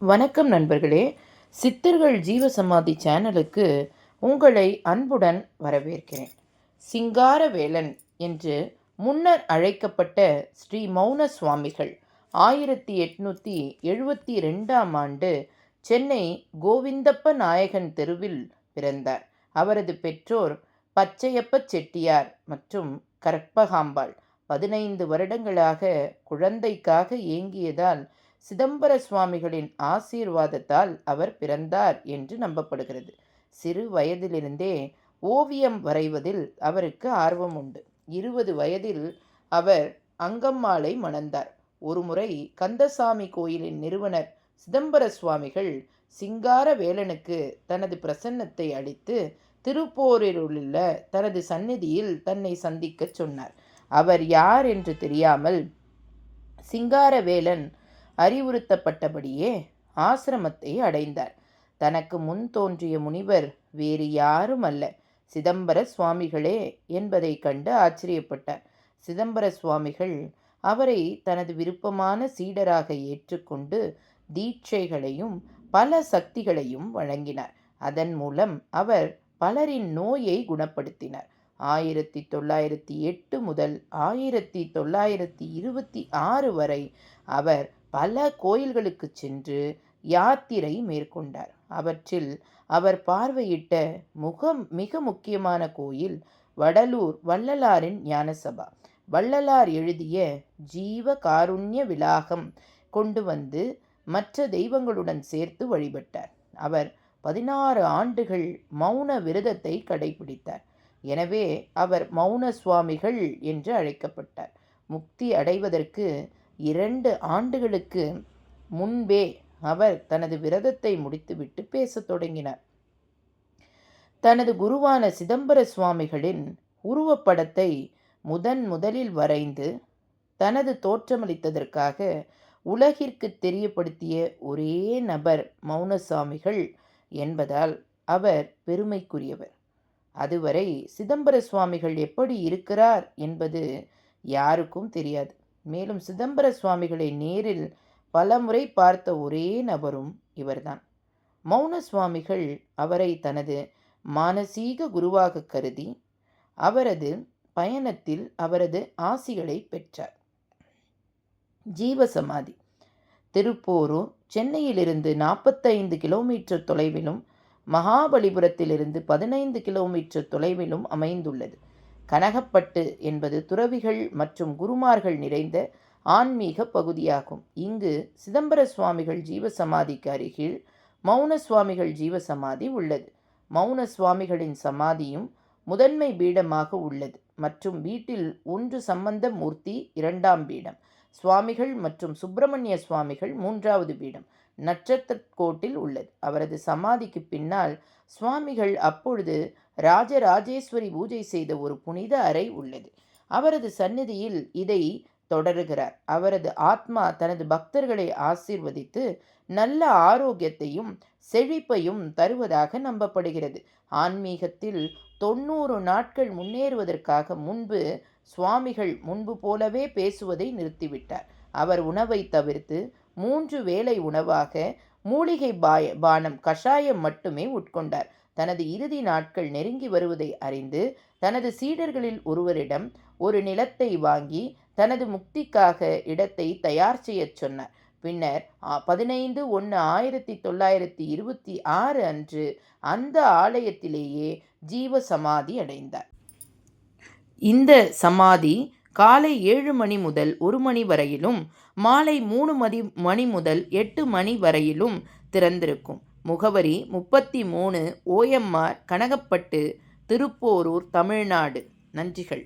வணக்கம் நண்பர்களே. சித்தர்கள் ஜீவசமாதி சேனலுக்கு உங்களை அன்புடன் வரவேற்கிறேன். சிங்காரவேலன் என்று முன்னர் அழைக்கப்பட்ட ஸ்ரீ மௌன சுவாமிகள் 1872ஆம் ஆண்டு சென்னை கோவிந்தப்ப நாயகன் தெருவில் பிறந்தார். அவரது பெற்றோர் பச்சையப்ப செட்டியார் மற்றும் கற்பகாம்பாள் 15 வருடங்களாக குழந்தைக்காக ஏங்கியதால் சிதம்பர சுவாமிகளின் ஆசீர்வாதத்தால் அவர் பிறந்தார் என்று நம்பப்படுகிறது. சிறு வயதிலிருந்தே ஓவியம் வரைவதில் அவருக்கு ஆர்வம் உண்டு. 20 வயதில் அவர் அங்கம்மாளை மணந்தார். ஒருமுறை கந்தசாமி கோயிலின் நிறுவனர் சிதம்பர சுவாமிகள் சிங்காரவேலனுக்கு தனது பிரசன்னத்தை அளித்து திருப்போரூரிலுள்ள தனது சந்நிதியில் தன்னை சந்திக்கச் சொன்னார். அவர் யார் என்று தெரியாமல் சிங்காரவேலன் அறிவுறுத்தப்பட்டபடியே ஆசிரமத்தை அடைந்தார். தனக்கு முன் தோன்றிய முனிவர் வேறு யாரும் அல்ல, சிதம்பர சுவாமிகளே என்பதை கண்டு ஆச்சரியப்பட்டார். சிதம்பர சுவாமிகள் அவரை தனது விருப்பமான சீடராக ஏற்றுக்கொண்டு தீட்சைகளையும் பல சக்திகளையும் வழங்கினார். அதன் மூலம் அவர் பலரின் நோயை குணப்படுத்தினார். 1908 முதல் 1926 வரை அவர் பல கோயில்களுக்கு சென்று யாத்திரை மேற்கொண்டார். அவற்றில் அவர் பார்வையிட்ட மிக முக்கியமான கோயில் வடலூர் வள்ளலாரின் ஞானசபா. வள்ளலார் எழுதிய ஜீவ காருண்ய விலாகம் கொண்டு வந்து மற்ற தெய்வங்களுடன் சேர்த்து வழிபட்டார். அவர் 16 ஆண்டுகள் மௌன விரதத்தை கடைபிடித்தார். எனவே அவர் மௌன சுவாமிகள் என்று அழைக்கப்பட்டார். முக்தி அடைவதற்கு 2 ஆண்டுகளுக்கு முன்பே அவர் தனது விரதத்தை முடித்துவிட்டு பேசத் தொடங்கினார். தனது குருவான சிதம்பர சுவாமிகளின் உருவப்படத்தை முதலில் வரைந்து தனது தோற்றமளித்ததற்காக உலகிற்கு தெரியப்படுத்திய ஒரே நபர் மௌனசாமிகள் என்பதால் அவர் பெருமைக்குரியவர். அதுவரை சிதம்பர சுவாமிகள் எப்படி இருக்கிறார் என்பது யாருக்கும் தெரியாது. மேலும் சிதம்பர சுவாமிகளை நேரில் பலமுறை பார்த்த ஒரே நபரும் இவர்தான். மௌன சுவாமிகள் அவரை தனது மானசீக குருவாக கருதி அவரது பயணத்தில் அவரது ஆசிகளை பெற்றார். ஜீவசமாதி திருப்போரூர் சென்னையிலிருந்து 45 கிலோமீட்டர் தொலைவிலும் மகாபலிபுரத்திலிருந்து 15 கிலோமீட்டர் தொலைவிலும் அமைந்துள்ளது. கனகப்பட்டு என்பது துறவிகள் மற்றும் குருமார்கள் நிறைந்த ஆன்மீக பகுதியாகும். இங்கு சிதம்பர சுவாமிகள் ஜீவசமாதிக்கு அருகில் மௌன சுவாமிகள் ஜீவசமாதி உள்ளது. மௌன சுவாமிகளின் சமாதியும் முதன்மை பீடமாக உள்ளது மற்றும் வீட்டில் 1 சம்பந்த மூர்த்தி 2ஆம் பீடம், சுவாமிகள் மற்றும் சுப்பிரமணிய சுவாமிகள் 3வது பீடம் நட்சத்திரக்கோட்டில் உள்ளது. அவரது சமாதிக்கு பின்னால் சுவாமிகள் அப்பொழுது ராஜராஜேஸ்வரி பூஜை செய்த ஒரு புனித அறை உள்ளது. அவரது சந்நிதியில் இதை தொடருகிறார். அவரது ஆத்மா தனது பக்தர்களை ஆசீர்வதித்து நல்ல ஆரோக்கியத்தையும் செழிப்பையும் தருவதாக நம்பப்படுகிறது. ஆன்மீகத்தில் 90 நாட்கள் முன்னேறுவதற்காக முன்பு சுவாமிகள் முன்பு போலவே பேசுவதை நிறுத்திவிட்டார். அவர் உணவை தவிர்த்து 3 வேளை உணவாக மூலிகை பானம் கஷாயம் மட்டுமே உட்கொண்டார். தனது இறுதி நாட்கள் நெருங்கி வருவதை அறிந்து தனது சீடர்களில் ஒருவரிடம் ஒரு நிலத்தை வாங்கி தனது முக்திக்காக இடத்தை தயார் செய்யச் சொன்னார். பின்னர் 15/1/1926 அன்று அந்த ஆலயத்திலேயே ஜீவசமாதி அடைந்தார். இந்த சமாதி காலை 7 மணி முதல் 1 மணி வரையிலும் மாலை 3 மணி முதல் 8 மணி வரையிலும் திறந்திருக்கும். முகவரி 33 OMR கனகப்பட்டு, திருப்போரூர், தமிழ்நாடு. நன்றிகள்.